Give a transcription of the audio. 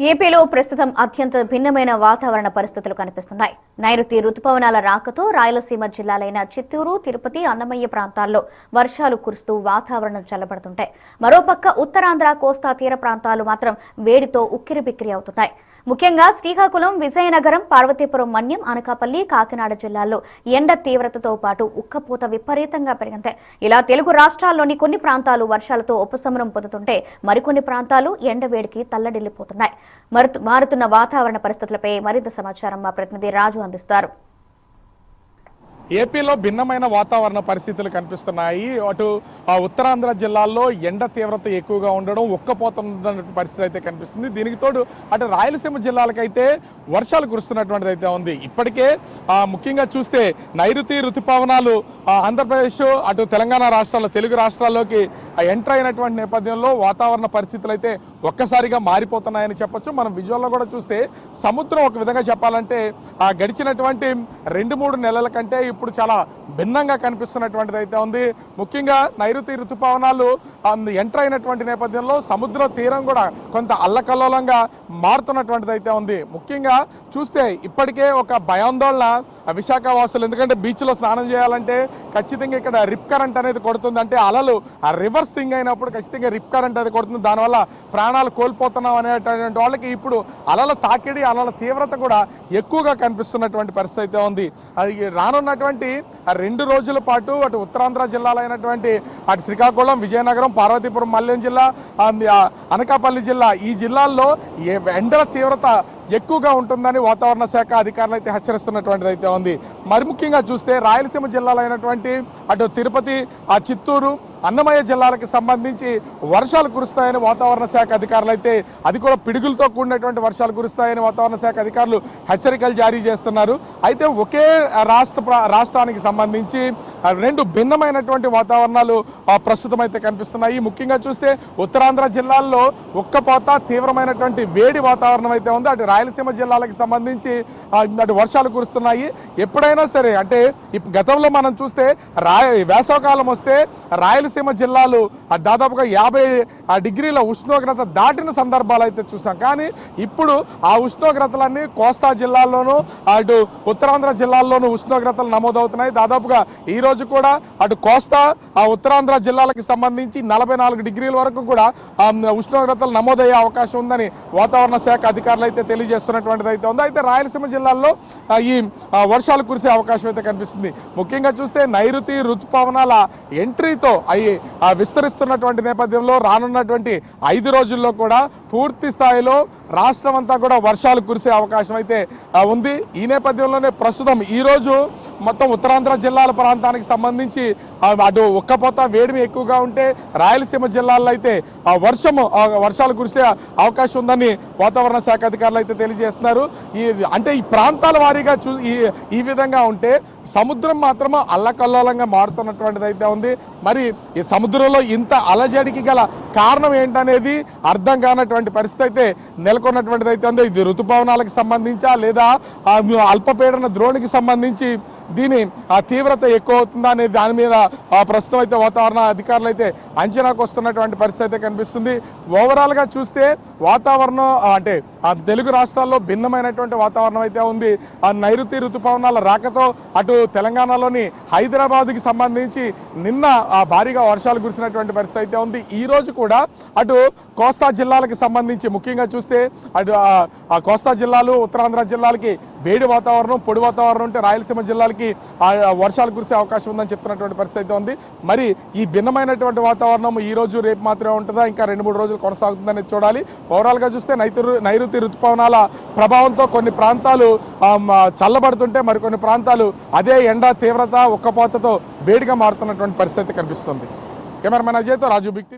ఏపీలో ప్రస్తుతం అత్యంత భిన్నమైన వాతావరణ పరిస్థితులు కనిపిస్తున్నాయి. నైరుతి రుతుపవనాల రాకతో రాయలసీమ జిల్లాలైన చిత్తూరు, తిరుపతి, అన్నమయ్య ప్రాంతాల్లో వర్షాలు కురుస్తూ వాతావరణం చల్లబడుతుంటాయి. మరోపక్క ఉత్తరాంధ్ర, కోస్తా తీర ప్రాంతాలు మాత్రం వేడితో ఉక్కిరిబిక్కిరి అవుతున్నాయి. ముఖ్యంగా శ్రీకాకుళం, విజయనగరం, పార్వతీపురం, మన్యం, అనకాపల్లి, కాకినాడ జిల్లాల్లో ఎండ తీవ్రతతో పాటు ఉక్కపోత విపరీతంగా పెరిగింది. ఇలా తెలుగు రాష్ట్రాల్లోని కొన్ని ప్రాంతాలు వర్షాలతో ఉపశమనం పొందుతుంటే మరికొన్ని ప్రాంతాలు ఎండవేడికి తల్లడిల్లిపోతున్నాయి. మారుతున్న వాతావరణ పరిస్థితులపై మరింత సమాచారం మా ప్రతినిధి రాజు అందిస్తారు. ఏపీలో భిన్నమైన వాతావరణ పరిస్థితులు కనిపిస్తున్నాయి. అటు ఉత్తరాంధ్ర జిల్లాల్లో ఎండ తీవ్రత ఎక్కువగా ఉండడం, ఉక్కపోతున్న పరిస్థితి అయితే కనిపిస్తుంది. దీనికి తోడు అటు రాయలసీమ జిల్లాలకైతే వర్షాలు కురుస్తున్నటువంటిది అయితే ఉంది. ఇప్పటికే ముఖ్యంగా చూస్తే నైరుతి రుతుపవనాలు ఆంధ్రప్రదేశ్, అటు తెలంగాణ రాష్ట్రాల్లో, తెలుగు రాష్ట్రాల్లోకి ఎంటర్ అయినటువంటి నేపథ్యంలో వాతావరణ పరిస్థితులు అయితే ఒక్కసారిగా మారిపోతున్నాయని చెప్పొచ్చు. మనం విజువల్లో కూడా చూస్తే సముద్రం ఒక విధంగా చెప్పాలంటే గడిచినటువంటి 2-3 నెలల కంటే ఇప్పుడు చాలా భిన్నంగా కనిపిస్తున్నటువంటిది అయితే ఉంది. ముఖ్యంగా నైరుతి రుతుపవనాలు ఎంటర్ అయినటువంటి నేపథ్యంలో సముద్ర తీరం కూడా కొంత అల్లకల్లోలంగా మారుతున్నటువంటిది అయితే ఉంది. ముఖ్యంగా చూస్తే ఇప్పటికే ఒక భయాందోళన విశాఖ వాసులు, ఎందుకంటే బీచ్లో స్నానం చేయాలంటే ఖచ్చితంగా ఇక్కడ రిప్ కరెంట్ అనేది కొడుతుంది. అంటే అలలు రివర్స్ స్వింగ్ అయినప్పుడు ఖచ్చితంగా రిప్ కరెంట్ అనేది కొడుతుంది. దానివల్ల ప్రాణాలు కోల్పోతున్నాం అనేటువంటి వాళ్ళకి ఇప్పుడు అలల తాకిడి, అలల తీవ్రత కూడా ఎక్కువగా కనిపిస్తున్నటువంటి పరిస్థితి అయితే ఉంది. అది రానున్నటువంటి 2 రోజుల పాటు అటు ఉత్తరాంధ్ర జిల్లాలైనటువంటి అటు శ్రీకాకుళం, విజయనగరం, పార్వతీపురం, మల్యం జిల్లా, అనకాపల్లి జిల్లా, ఈ జిల్లాల్లో ఎండల తీవ్రత ఎక్కువగా ఉంటుందని వాతావరణ శాఖ అధికారులు అయితే హెచ్చరిస్తున్నటువంటిది అయితే ఉంది. మరి ముఖ్యంగా చూస్తే రాయలసీమ జిల్లాలైనటువంటి అటు తిరుపతి, చిత్తూరు, అన్నమయ్య జిల్లాలకు సంబంధించి వర్షాలు కురుస్తాయని వాతావరణ శాఖ అధికారులు అయితే, అది కూడా పిడుగులతో కూడినటువంటి వర్షాలు కురుస్తాయని వాతావరణ శాఖ అధికారులు హెచ్చరికలు జారీ చేస్తున్నారు. అయితే ఒకే రాష్ట్రానికి సంబంధించి 2 భిన్నమైనటువంటి వాతావరణాలు ప్రస్తుతం అయితే కనిపిస్తున్నాయి. ముఖ్యంగా చూస్తే ఉత్తరాంధ్ర జిల్లాల్లో ఉక్కపోత, తీవ్రమైనటువంటి వేడి వాతావరణం అయితే ఉంది. అటు రాయలసీమ జిల్లాలకు సంబంధించి అటు వర్షాలు కురుస్తున్నాయి. ఎప్పుడైనా సరే అంటే గతంలో మనం చూస్తే వేసవకాలం వస్తే రాయలసీమ జిల్లాలు దాదాపుగా 50 డిగ్రీల ఉష్ణోగ్రత దాటిన సందర్భాలు అయితే చూసాం. కానీ ఇప్పుడు ఆ ఉష్ణోగ్రతలన్నీ కోస్తా జిల్లాల్లోనూ, అటు ఉత్తరాంధ్ర జిల్లాల్లోనూ ఉష్ణోగ్రతలు నమోదవుతున్నాయి. దాదాపుగా ఈ రోజు కూడా అటు కోస్తా, ఉత్తరాంధ్ర జిల్లాలకు సంబంధించి 44 డిగ్రీల వరకు కూడా ఉష్ణోగ్రతలు నమోదయ్యే అవకాశం ఉందని వాతావరణ శాఖ అధికారులు అయితే తెలియజేస్తున్నటువంటిది అయితే ఉంది. అయితే రాయలసీమ జిల్లాల్లో ఈ వర్షాలు కురిసే అవకాశం అయితే కనిపిస్తుంది. ముఖ్యంగా చూస్తే నైరుతి రుతుపవనాల ఎంట్రీతో అవి విస్తరిస్తున్నటువంటి నేపథ్యంలో రానున్నటువంటి 5 రోజుల్లో కూడా పూర్తి స్థాయిలో రాష్ట్రం అంతా కూడా వర్షాలు కురిసే అవకాశం అయితే ఉంది. ఈ నేపథ్యంలోనే ప్రస్తుతం ఈరోజు మొత్తం ఉత్తరాంధ్ర జిల్లాల ప్రాంతానికి సంబంధించి అటు ఉక్కపోత, వేడిమి ఎక్కువగా ఉంటే రాయలసీమ జిల్లాల్లో అయితే వర్షాలు కురిసే అవకాశం ఉందని వాతావరణ శాఖ అధికారులు అయితే తెలియజేస్తున్నారు. అంటే ఈ ప్రాంతాల వారీగా ఈ విధంగా ఉంటే సముద్రం మాత్రమే అల్లకల్లోలంగా మారుతున్నటువంటిది అయితే ఉంది. మరి ఈ సముద్రంలో ఇంత అలజడికి గల కారణం ఏంటనేది అర్థం కానటువంటి పరిస్థితి అయితే నెలకొన్నటువంటిది అయితే ఉంది. ఇది రుతుపవనాలకు సంబంధించా లేదా అల్పపీడన ద్రోణికి సంబంధించి దీని తీవ్రత ఎక్కువ అవుతుందా అనే దాని మీద ప్రస్తుతం అయితే వాతావరణ అధికారులు అయితే అంచనాకు వస్తున్నటువంటి పరిస్థితి అయితే కనిపిస్తుంది. ఓవరాల్గా చూస్తే వాతావరణం అంటే తెలుగు రాష్ట్రాల్లో భిన్నమైనటువంటి వాతావరణం అయితే ఉంది. నైరుతి రుతుపవనాల రాకతో అటు తెలంగాణలోని హైదరాబాద్కి సంబంధించి నిన్న భారీగా వర్షాలు కురిసినటువంటి పరిస్థితి అయితే ఉంది. ఈ రోజు కూడా అటు కోస్తా జిల్లాలకు సంబంధించి ముఖ్యంగా చూస్తే అటు కోస్తా జిల్లాలు, ఉత్తరాంధ్ర జిల్లాలకి వేడి వాతావరణం, పొడి వాతావరణం ఉంటే రాయలసీమ జిల్లాలకి వర్షాలు కురిసే అవకాశం ఉందని చెప్తున్నటువంటి పరిస్థితి అయితే ఉంది. మరి ఈ భిన్నమైనటువంటి వాతావరణం ఈ రోజు, రేపు మాత్రమే ఉంటుందా, ఇంకా 2-3 రోజులు కొనసాగుతుందని చూడాలి. ఓవరాల్గా చూస్తే నైరుతి రుతుపవనాల ప్రభావంతో కొన్ని ప్రాంతాలు చల్లబడుతుంటే మరికొన్ని ప్రాంతాలు అదే ఎండ తీవ్రత, ఉక్కపోతతో వేడిగా మారుతున్నటువంటి పరిస్థితి కనిపిస్తుంది. కెమెరామెన్ అజయ్తో రాజు, బిగ్ టీవీ.